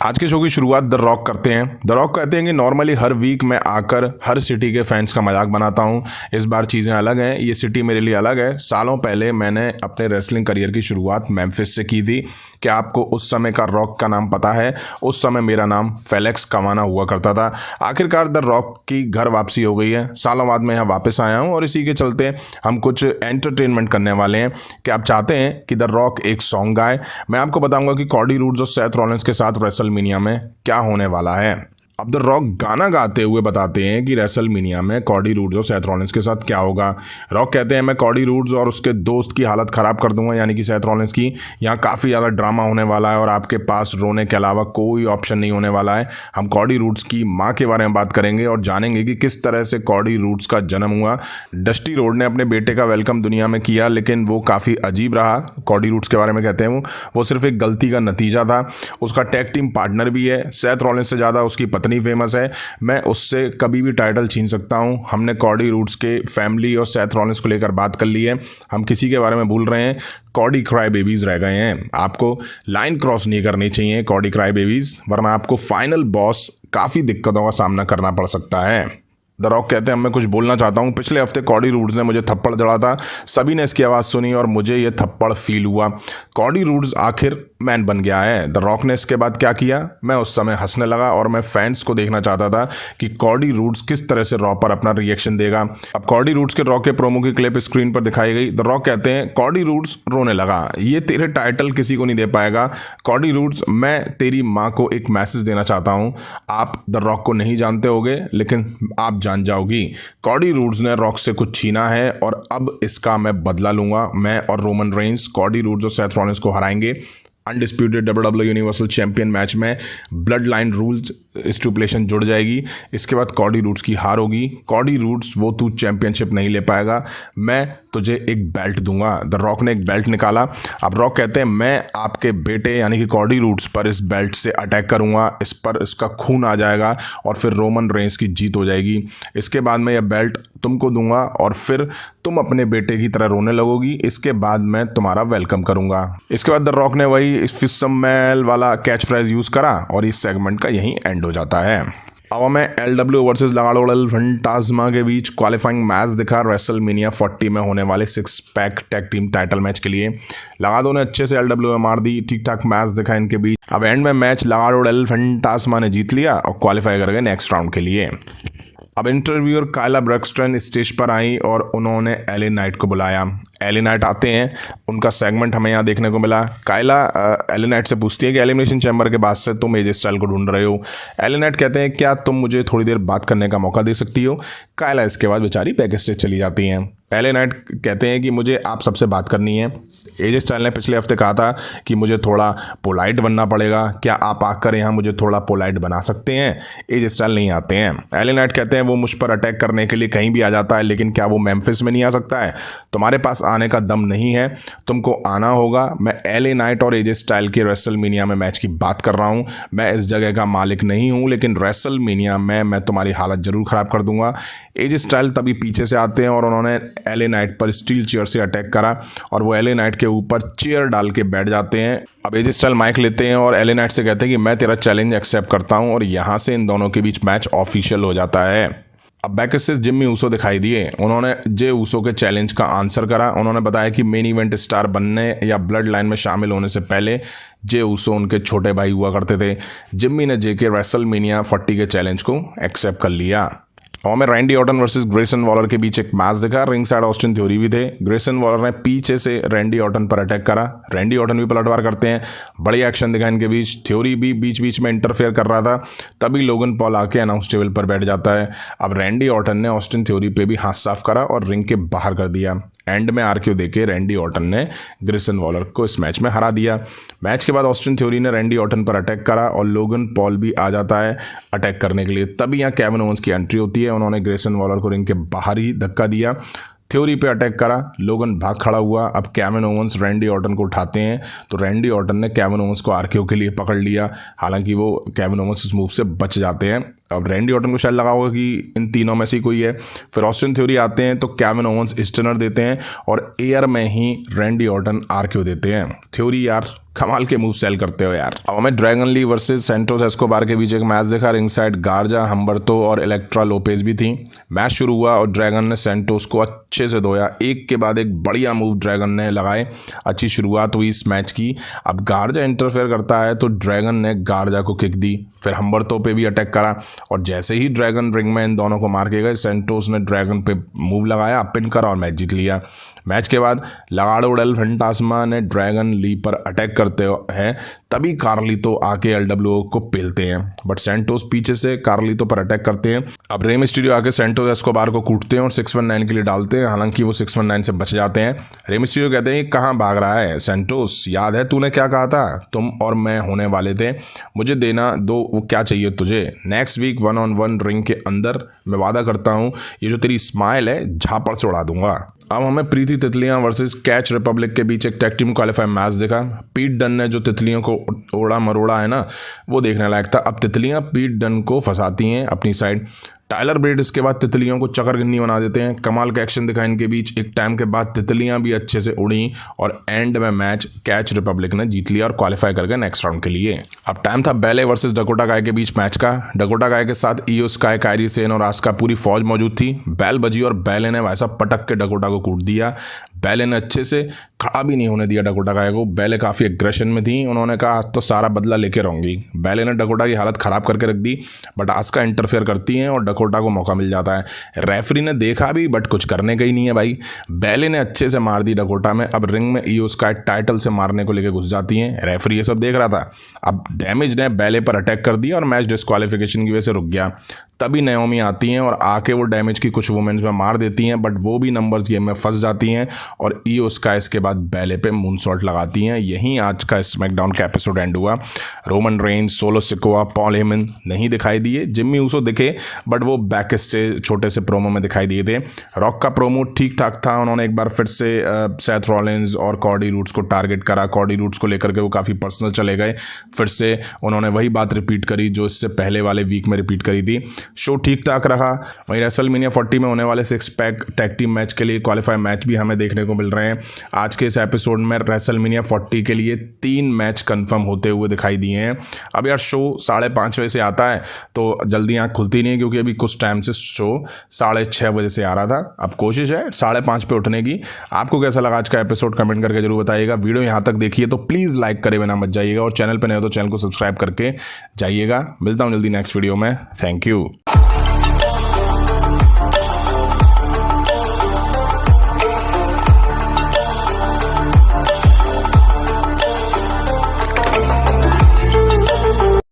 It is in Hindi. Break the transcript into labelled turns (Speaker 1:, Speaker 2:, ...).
Speaker 1: आज के शो की शुरुआत द रॉक करते हैं। द रॉक कहते हैं कि नॉर्मली हर वीक मैं आकर हर सिटी के फैंस का मजाक बनाता हूं। इस बार चीज़ें अलग हैं, ये सिटी मेरे लिए अलग है। सालों पहले मैंने अपने रेसलिंग करियर की शुरुआत मेम्फिस से की थी। क्या आपको उस समय का रॉक का नाम पता है? उस समय मेरा नाम फेलिक्स कवाना हुआ करता था। आखिरकार द रॉक की घर वापसी हो गई है। सालों बाद मैं यहाँ वापस आया हूँ और इसी के चलते हम कुछ एंटरटेनमेंट करने वाले हैं। क्या आप चाहते हैं कि द रॉक एक सॉन्ग गाए? मैं आपको बताऊंगा कि कॉडी रूड्स और सेथ रॉलिंस के साथ रेसलमेनिया में क्या होने वाला है। अब द रॉक गाना गाते हुए बताते हैं कि रेसलमेनिया में कॉडी रूड्स और सेथ रॉलिंस के साथ क्या होगा। रॉक कहते हैं मैं कॉडी रूड्स और उसके दोस्त की हालत ख़राब कर दूंगा, यानी कि सेथ रॉलिंस की। यहाँ काफ़ी ज़्यादा ड्रामा होने वाला है और आपके पास रोने के अलावा कोई ऑप्शन नहीं होने वाला है। हम कॉडी रूड्स की माँ के बारे में बात करेंगे और जानेंगे कि किस तरह से कॉडी रूड्स का जन्म हुआ। डस्टी रोड ने अपने बेटे का वेलकम दुनिया में किया, लेकिन वो काफ़ी अजीब रहा। कॉडी रूड्स के बारे में कहते हैं वो सिर्फ एक गलती का नतीजा था। उसका टैग टीम पार्टनर भी है। सेथ रॉलिंस से ज़्यादा उसकी पत्नी फेमस है। मैं उससे कभी भी टाइटल छीन सकता हूं। हमने कॉडी रूड्स के फैमिली और सेथ रॉलिंस को लेकर बात कर ली है। हम किसी के बारे में भूल रहे हैं। कॉडी क्राई बेबीज रह गए हैं। आपको लाइन क्रॉस नहीं करनी चाहिए कॉडी क्राई बेबीज, वरना आपको फाइनल बॉस काफ़ी दिक्कतों का सामना करना पड़ सकता है। द रॉक कहते हैं मैं कुछ बोलना चाहता हूँ। पिछले हफ्ते कॉडी रूड्स ने मुझे थप्पड़ जड़ा था। सभी ने इसकी आवाज़ सुनी और मुझे ये थप्पड़ फील हुआ। कॉडी रूड्स आखिर मैन बन गया है। द रॉक ने इसके बाद क्या किया? मैं उस समय हंसने लगा और मैं फैंस को देखना चाहता था कि कॉडी रूड्स किस तरह से रॉ पर अपना रिएक्शन देगा। अब कॉडी रूड्स के रॉ के प्रोमो की क्लिप स्क्रीन पर दिखाई गई। द रॉक कहते हैं कॉडी रूड्स रोने लगा, ये तेरे टाइटल किसी को नहीं दे पाएगा। कॉडी रूड्स, मैं तेरी माँ को एक मैसेज देना चाहता हूँ। आप द रॉक को नहीं जानते होगे, लेकिन आप जान जाओगी। कॉडी रूड्स ने रॉक से कुछ छीना है और अब इसका मैं बदला लूंगा। मैं और रोमन रेंस कॉडी रूड्स और सेथ रॉलिंस को हराएंगे। Undisputed WWE universal champion match में ब्लड लाइन रूल्स स्टिपुलेशन जुड़ जाएगी। इसके बाद कॉडी रूड्स की हार होगी। कॉडी रूड्स, वो तू चैंपियनशिप नहीं ले पाएगा। मैं तुझे एक बेल्ट दूंगा। द रॉक ने एक बेल्ट निकाला। अब रॉक कहते हैं मैं आपके बेटे यानी कि कॉडी रूड्स पर इस बेल्ट से अटैक करूंगा। इस पर इसका खून आ जाएगा और फिर रोमन रेंस की जीत हो जाएगी। इसके बाद मैं यह बेल्ट तुमको दूंगा और फिर तुम अपने बेटे की तरह रोने लगोगी। इसके बाद मैं तुम्हारा वेलकम करूंगा। इसके बाद द रॉक ने वही इस फिसमेल वाला कैच फ्रेज यूज करा और इस सेगमेंट का यहीं एंड हो जाता है। अब हमें LW वर्सेस लगाड़ो एल फंटास्मा के बीच क्वालिफाइंग मैच दिखा रेसलमेनिया 40 में होने वाले 6 pack tag team title match के लिए। लगाड़ो ने अच्छे से LW में मार दी, ठीक ठाक मैच दिखा इनके बीच। अब एंड में मैच लगाड़ो एल फंटास्मा ने जीत लिया और क्वालिफाई कर गए नेक्स्ट राउंड के लिए। अब इंटरव्यूअर कायला ब्रैक्सटन स्टेज पर आई और उन्होंने एले नाइट को बुलाया। एले नाइट आते हैं, उनका सेगमेंट हमें यहाँ देखने को मिला। कायला एले नाइट से पूछती है कि एलिमिनेशन चैम्बर के बाद से तुम एजे स्टाइल को ढूंढ रहे हो। एले नाइट कहते हैं क्या तुम मुझे थोड़ी देर बात करने का मौका दे सकती हो? कायला इसके बाद बेचारी बैक स्टेज चली जाती हैं। एले नाइट कहते हैं कि मुझे आप सबसे बात करनी है। एजे स्टाइल ने पिछले हफ्ते कहा था कि मुझे थोड़ा पोलाइट बनना पड़ेगा। क्या आप आकर यहाँ मुझे थोड़ा पोलाइट बना सकते हैं? एजे स्टाइल नहीं आते हैं। एले नाइट कहते हैं वो मुझ पर अटैक करने के लिए कहीं भी आ जाता है, लेकिन क्या वो मेम्फिस में नहीं आ सकता है? तुम्हारे पास आने का दम नहीं है, तुमको आना होगा। मैं एले नाइट और एजे स्टाइल के रेसलमेनिया में मैच की बात कर रहा हूँ। मैं इस जगह का मालिक नहीं हूँ, लेकिन रेसलमेनिया में मैं तुम्हारी हालत जरूर ख़राब कर दूंगा। एजे स्टाइल तभी पीछे से आते हैं और उन्होंने एले नाइट पर स्टील चेयर से अटैक करा और वो एले नाइट के ऊपर चेयर डाल के बैठ जाते हैं। अब एजे स्टाइल माइक लेते हैं और एले नाइट से कहते हैं कि मैं तेरा चैलेंज एक्सेप्ट करता हूं और यहाँ से इन दोनों के बीच मैच ऑफिशियल हो जाता है। अब बैक स्टेज जिम्मी ऊसो दिखाई दिए। उन्होंने जे ऊसो के चैलेंज का आंसर करा। उन्होंने बताया कि मेन इवेंट स्टार बनने या ब्लड लाइन में शामिल होने से पहले जे ऊसो उनके छोटे भाई हुआ करते थे। जिम्मी ने जे के रेसलमेनिया 40 के चैलेंज को एक्सेप्ट कर लिया। और में Randy Orton versus Grayson Waller के बीच एक मैच दिखा। रिंग साइड ऑस्टिन थ्योरी भी थे। ग्रेसन वॉलर ने पीछे से रैंडी ऑर्टन पर अटैक करा। रैंडी ऑर्टन भी पलटवार करते हैं। बड़ी एक्शन दिखा इनके बीच। थ्योरी भी बीच बीच में इंटरफेयर कर रहा था, तभी लोगन पॉल आके अनाउंस टेबल पर बैठ जाता है। अब रैंडी ऑर्टन ने ऑस्टिन थ्योरी पे भी हाथ साफ करा और रिंग के बाहर कर दिया। एंड में आरक्यू देके रैंडी ऑर्टन ने ग्रेसन वॉलर को इस मैच में हरा दिया। मैच के बाद ऑस्टिन थ्योरी ने रैंडी ऑर्टन पर अटैक करा और लोगन पॉल भी आ जाता है अटैक करने के लिए। तभी यहाँ केविन ओवेंस की एंट्री होती है। उन्होंने ग्रेसन वॉलर को रिंग के बाहर ही धक्का दिया। थ्योरी पे अटैक करा। लोगन भाग खड़ा हुआ। अब केविन ओवेंस रैंडी ऑर्टन को उठाते हैं तो रैंडी ऑर्टन ने केविन ओवेंस को आरक्यू के लिए पकड़ लिया। हालांकि वो केविन ओवेंस इस मूव से बच जाते हैं। अब रैंडी ऑर्टन को शायद लगा होगा कि इन तीनों में से कोई है। फिर ऑस्टिन थ्योरी आते हैं तो केविन ओवेंस स्टनर देते हैं और एयर में ही रैंडी ऑर्टन आरक्यू देते हैं। थ्योरी यार कमाल के मूव सेल करते हो यार। अब हमें Dragon Lee versus Santos Escobar के बीच एक मैच देखा। रिंग साइड गार्जा, हम्बर्तो और इलेक्ट्रा लोपेज भी थी। मैच शुरू हुआ और ड्रैगन ने सेंटोस को अच्छे से धोया, एक के बाद एक बढ़िया मूव ड्रैगन ने लगाए। अच्छी शुरुआत हुई इस मैच की। अब गार्जा इंटरफेयर करता है तो ड्रैगन ने गार्जा को किक दी, फिर हम्बर्तो पे भी अटैक करा और जैसे ही ड्रैगन रिंग में इन दोनों को मार के गए, सेंटोस ने ड्रैगन पे मूव लगाया, पिन करा और मैच जीत लिया। मैच के बाद लगाडो डेल फैंटास्मा ने ड्रैगन ली पर अटैक करते हैं, तभी कार्लितो आके एलडब्ल्यूओ को पेलते हैं, बट सेंटोस पीछे से कार्लितो पर अटैक करते हैं। अब रे मिस्टीरियो आके सेंटोस एस्कोबार को कूटते हैं और 619 के लिए डालते हैं, हालांकि वो 619 से बच जाते हैं। रे मिस्टीरियो कहते हैं कहाँ भाग रहा है सेंटोस, याद है तूने क्या कहा था, तुम और मैं होने वाले थे, मुझे देना दो, वो क्या चाहिए तुझे। नेक्स्ट वीक 1-on-1 रिंग के अंदर मैं वादा करता हूँ ये जो तेरी स्माइल है झापड़ से उड़ा दूंगा। अब हमें प्रीति तितलियां वर्सेस कैच रिपब्लिक के बीच एक टैग टीम क्वालिफाई मैच देखा। पीट डन ने जो तितलियों को ओड़ा मरोड़ा है ना, वो देखने लायक था। अब तितलियां पीट डन को फंसाती हैं अपनी साइड। टाइलर ब्रेड इसके बाद तितलियों को चकरगिन्नी बना देते हैं। कमाल का एक्शन दिखा इनके बीच। एक टाइम के बाद तितलियां भी अच्छे से उड़ी और एंड में मैच कैच रिपब्लिक ने जीत लिया और क्वालिफाई कर गए नेक्स्ट राउंड के लिए। अब टाइम था बैले वर्सेस डकोटा काय के बीच मैच का। डकोटा काय के साथ ईओ स्काई, कायरी सेन और आस्का पूरी फौज मौजूद थी। बैल बजी और बैले ने वैसा पटक के डकोटा को कूट दिया। बैले ने अच्छे से खड़ा भी नहीं होने दिया डकोटा काय को। बैले काफ़ी एग्रेशन में थी, उन्होंने कहा आज तो सारा बदला लेके रहूंगी। बैले ने डकोटा की हालत ख़राब करके रख दी, बट आस्का इंटरफेयर करती हैं और डकोटा को मौका मिल जाता है। रेफरी ने देखा भी बट कुछ करने का ही नहीं है भाई। बैले ने अच्छे से मार दी डकोटा में। अब रिंग में ईओ स्काई टाइटल से मारने को लेकर घुस जाती हैं। रेफरी ये सब देख रहा था। अब डैमेज ने बैले पर अटैक कर दिया और मैच डिस्क्वालिफिकेशन की वजह से रुक गया। तभी नाओमी आती हैं और आके वो डैमेज की कुछ वुमेन्स में मार देती हैं, बट वो भी नंबर्स गेम में फंस जाती हैं और ईओ स्काई इसके बाद बैले पे मूनसॉल्ट लगाती हैं। यहीं आज का स्मैकडाउन का एपिसोड एंड हुआ। Roman Reigns, solo Sikoa, Paul Heyman नहीं दिखाई दिए। जिम्मी ऊसो दिखे बट वो बैक से छोटे से प्रोमो में दिखाई दिए थे। रॉक का प्रोमो ठीक ठाक था। उन्होंने एक बार फिर से सेथ रॉलिंस और कॉडी रूट्स को टारगेट करा। कॉडी रूट्स को लेकर के वो काफ़ी पर्सनल चले गए। फिर से उन्होंने वही बात रिपीट करी जो इससे पहले वाले वीक में रिपीट करी थी। शो ठीक ठाक रहा। वहीं रेसलमेनिया 40 में होने वाले 6 पैक टैग टीम मैच के लिए क्वालिफाई मैच भी हमें देखने को मिल रहे हैं। आज के इस एपिसोड में रेसलमेनिया 40 के लिए 3 मैच कंफर्म होते हुए दिखाई दिए हैं। अब यार शो 5:30 बजे से आता है तो जल्दी आँख खुलती नहीं है, क्योंकि अभी कुछ टाइम से शो 6:30 बजे से आ रहा था। अब कोशिश है 5:30 पे उठने की। आपको कैसा लगा आज का एपिसोड कमेंट करके जरूर बताइएगा। वीडियो यहाँ तक देखिए तो प्लीज़ लाइक करे बिना मत जाइएगा और चैनल पर नए हो तो चैनल को सब्सक्राइब करके जाइएगा। मिलता हूँ जल्दी नेक्स्ट वीडियो में। Thank you.